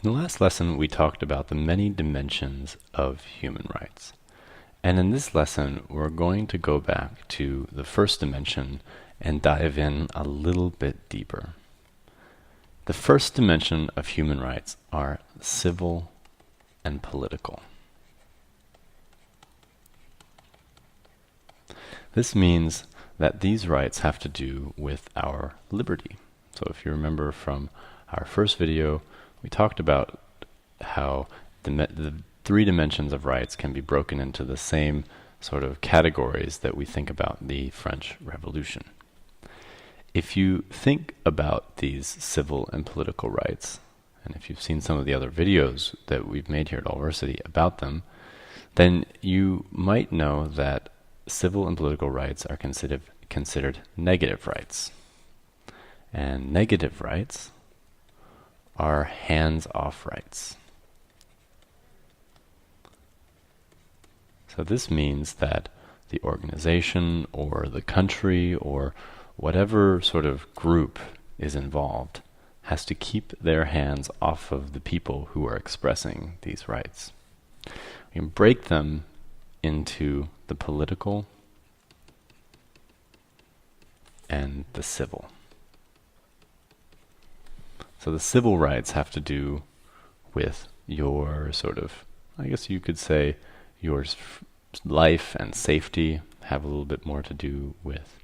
In the last lesson, we talked about the many dimensions of human rights. And in this lesson, we're going to go back to the first dimension and dive in a little bit deeper. The first dimension of human rights are civil and political. This means that these rights have to do with our liberty. So if you remember from our first video, we talked about how the three dimensions of rights can be broken into the same sort of categories that we think about the French Revolution. If you think about these civil and political rights, and if you've seen some of the other videos that we've made here at Allversity about them, then you might know that civil and political rights are considered negative rights. And negative rights are hands-off rights. So this means that the organization or the country or whatever sort of group is involved has to keep their hands off of the people who are expressing these rights. We can break them into the political and the civil. So the civil rights have to do with your sort of, I guess you could say, your life and safety, have a little bit more to do with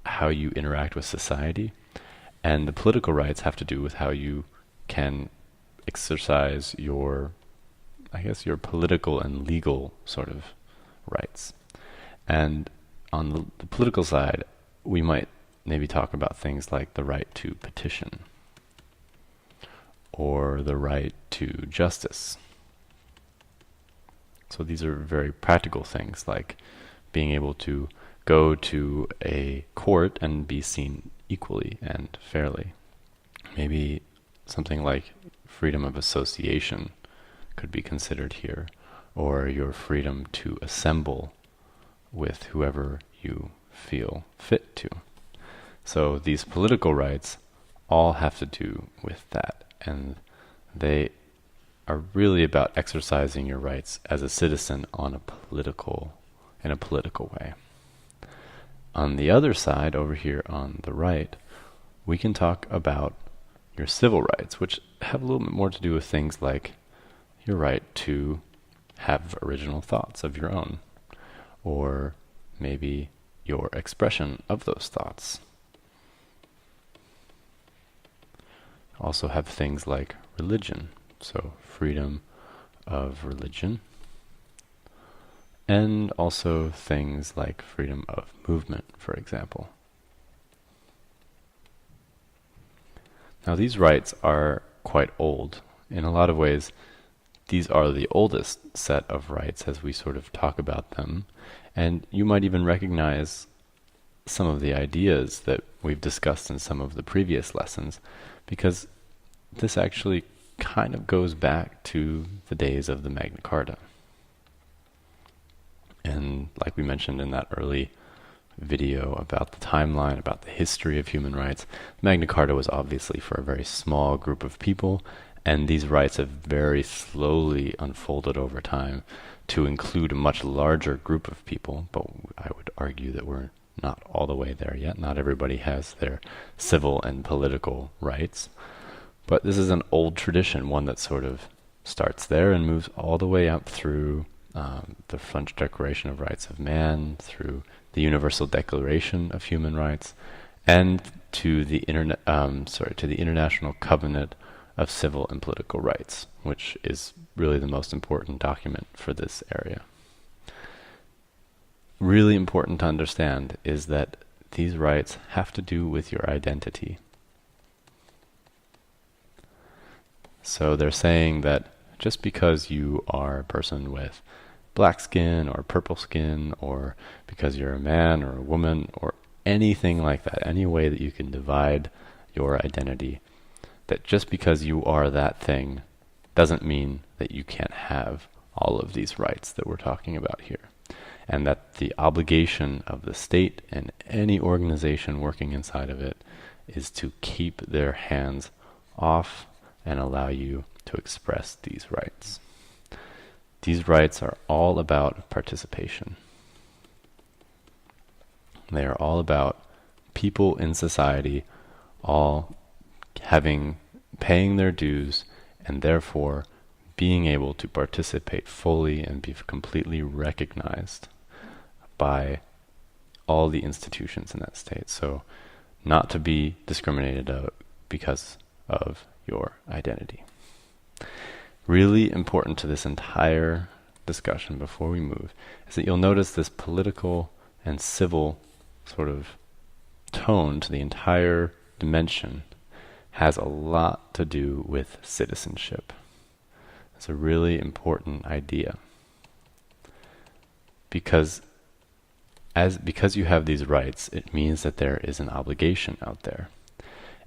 how you interact with society. And the political rights have to do with how you can exercise your, I guess, your political and legal sort of rights. And on the political side, we might maybe talk about things like the right to petition or the right to justice. So these are very practical things, like being able to go to a court and be seen equally and fairly. Maybe something like freedom of association could be considered here, or your freedom to assemble with whoever you feel fit to. So these political rights all have to do with that, and they are really about exercising your rights as a citizen in a political way. On the other side, over here on the right, we can talk about your civil rights, which have a little bit more to do with things like your right to have original thoughts of your own, or maybe your expression of those thoughts. Also have things like religion, so freedom of religion, and also things like freedom of movement, for example. Now these rights are quite old. In a lot of ways, these are the oldest set of rights as we sort of talk about them, and you might even recognize some of the ideas that we've discussed in some of the previous lessons, because this actually kind of goes back to the days of the Magna Carta. And like we mentioned in that early video about the timeline, about the history of human rights, Magna Carta was obviously for a very small group of people, and these rights have very slowly unfolded over time to include a much larger group of people, but I would argue that we're not all the way there yet. Not everybody has their civil and political rights. But this is an old tradition, one that sort of starts there and moves all the way up through the French Declaration of Rights of Man, through the Universal Declaration of Human Rights, and to the International Covenant of Civil and Political Rights, which is really the most important document for this area. Really important to understand is that these rights have to do with your identity. So they're saying that just because you are a person with black skin or purple skin, or because you're a man or a woman or anything like that, any way that you can divide your identity, that just because you are that thing doesn't mean that you can't have all of these rights that we're talking about here. And that the obligation of the state and any organization working inside of it is to keep their hands off and allow you to express these rights. These rights are all about participation. They are all about people in society all paying their dues and therefore being able to participate fully and be completely recognized by all the institutions in that state. So not to be discriminated because of your identity. Really important to this entire discussion before we move is that you'll notice this political and civil sort of tone to the entire dimension has a lot to do with citizenship. It's a really important idea. Because you have these rights, it means that there is an obligation out there.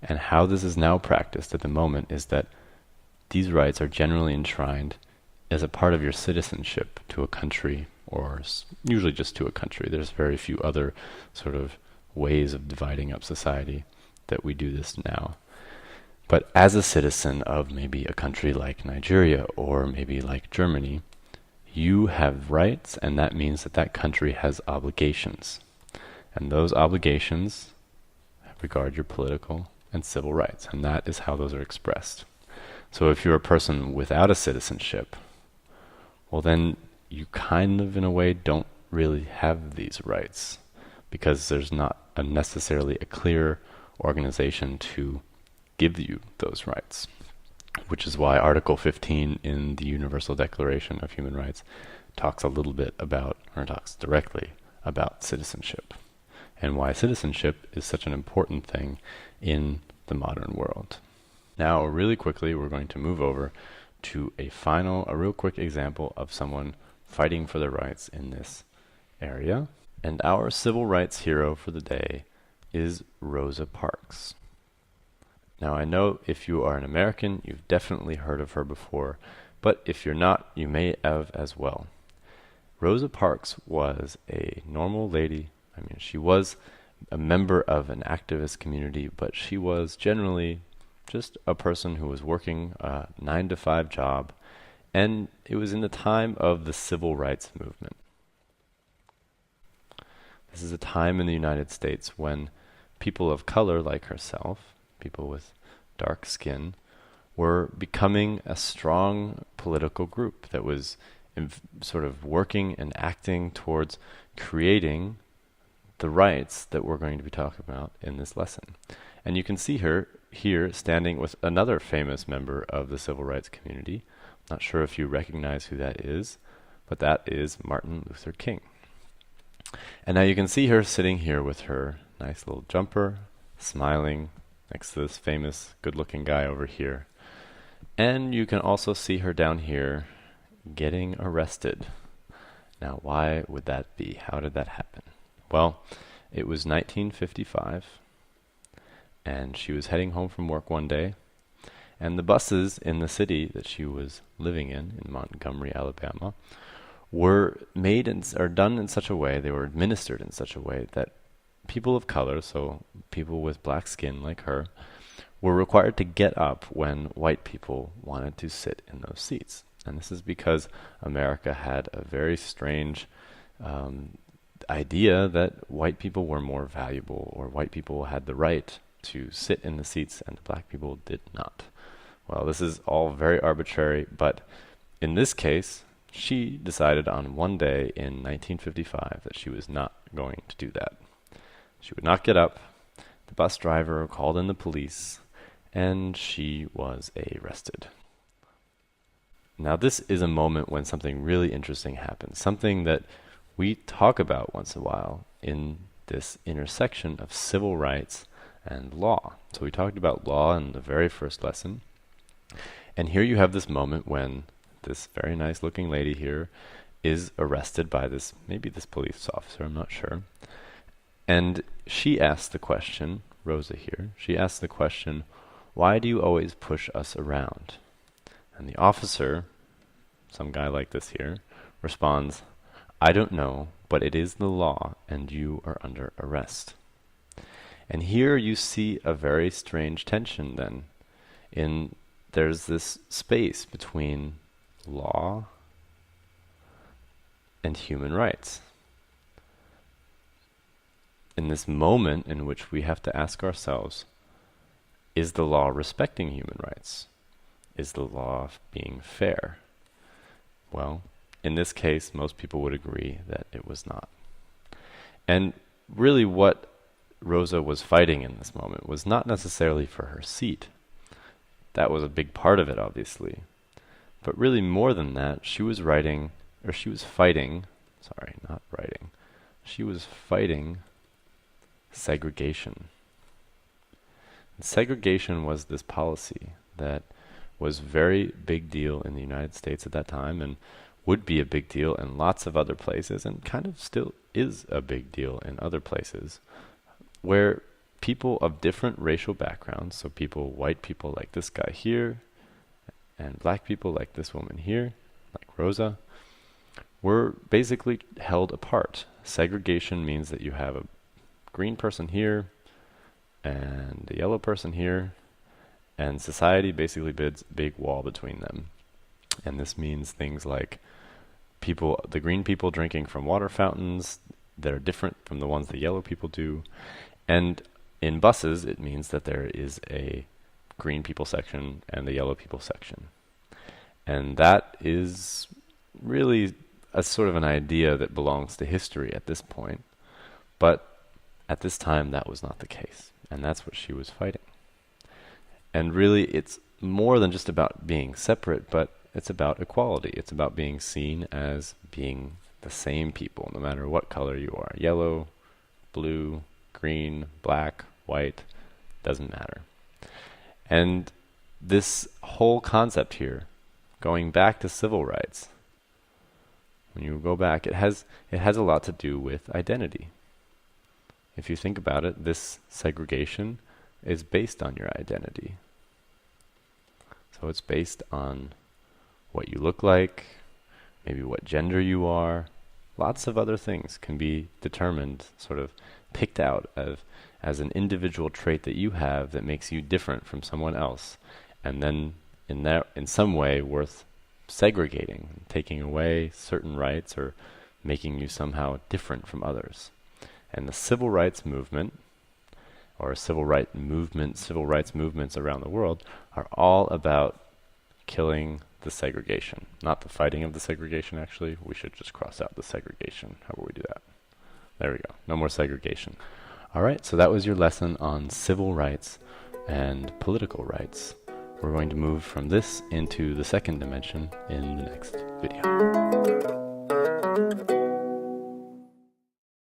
And how this is now practiced at the moment is that these rights are generally enshrined as a part of your citizenship to a country, or usually just to a country. There's very few other sort of ways of dividing up society that we do this now. But as a citizen of maybe a country like Nigeria or maybe like Germany, you have rights, and that means that that country has obligations. And those obligations regard your political and civil rights, and that is how those are expressed. So if you're a person without a citizenship, well then you kind of in a way don't really have these rights, because there's not necessarily a clear organization to give you those rights, which is why Article 15 in the Universal Declaration of Human Rights talks a little bit about, or talks directly about citizenship, and why citizenship is such an important thing in the modern world. Now, really quickly, we're going to move over to a real quick example of someone fighting for their rights in this area. And our civil rights hero for the day is Rosa Parks. Now, I know if you are an American, you've definitely heard of her before, but if you're not, you may have as well. Rosa Parks was a normal lady. I mean, she was a member of an activist community, but she was generally just a person who was working a 9-to-5 job, and it was in the time of the civil rights movement. This is a time in the United States when people of color like herself, people with dark skin, were becoming a strong political group that was sort of working and acting towards creating the rights that we're going to be talking about in this lesson. And you can see her here standing with another famous member of the civil rights community. Not sure if you recognize who that is, but that is Martin Luther King. And now you can see her sitting here with her nice little jumper, smiling next to this famous good-looking guy over here. And you can also see her down here getting arrested. Now, why would that be? How did that happen? Well, it was 1955, and she was heading home from work one day, and the buses in the city that she was living in Montgomery, Alabama, were done in such a way, they were administered in such a way that people of color, so people with black skin like her, were required to get up when white people wanted to sit in those seats. And this is because America had a very strange idea that white people were more valuable, or white people had the right to sit in the seats and black people did not. Well, this is all very arbitrary, but in this case, she decided on one day in 1955 that she was not going to do that. She would not get up. The bus driver called in the police, and she was arrested. Now, this is a moment when something really interesting happens, something that we talk about once in a while in this intersection of civil rights and law. So we talked about law in the very first lesson, and here you have this moment when this very nice looking lady here is arrested by maybe this police officer, I'm not sure. And she asks the question, Rosa here, she asks the question, why do you always push us around? And the officer, some guy like this here, responds, I don't know, but it is the law and you are under arrest. And here you see a very strange tension then in there's this space between law and human rights. In this moment in which we have to ask ourselves, is the law respecting human rights? Is the law being fair? Well, in this case, most people would agree that it was not. And really what Rosa was fighting in this moment was not necessarily for her seat. That was a big part of it, obviously. But really more than that, she was fighting segregation. And segregation was this policy that was very big deal in the United States at that time, and would be a big deal in lots of other places, and kind of still is a big deal in other places, where people of different racial backgrounds, so white people like this guy here, and black people like this woman here, like Rosa, were basically held apart. Segregation means that you have a green person here, and a yellow person here, and society basically builds a big wall between them. And this means things like the green people drinking from water fountains that are different from the ones the yellow people do. And in buses, it means that there is a green people section and a yellow people section. And that is really a sort of an idea that belongs to history at this point. But at this time, that was not the case. And that's what she was fighting. And really, it's more than just about being separate, but it's about equality. It's about being seen as being the same people, no matter what color you are. Yellow, blue, green, black, white, doesn't matter. And this whole concept here, going back to civil rights, when you go back, it has a lot to do with identity. If you think about it, this segregation is based on your identity. So it's based on what you look like, maybe what gender you are. Lots of other things can be determined, sort of picked out as an individual trait that you have that makes you different from someone else, and then in some way worth segregating, taking away certain rights or making you somehow different from others. And the civil rights movement, or civil rights movements around the world, are all about killing the segregation. Not the fighting of the segregation, actually. We should just cross out the segregation. How will we do that? There we go. No more segregation. All right, so that was your lesson on civil rights and political rights. We're going to move from this into the second dimension in the next video.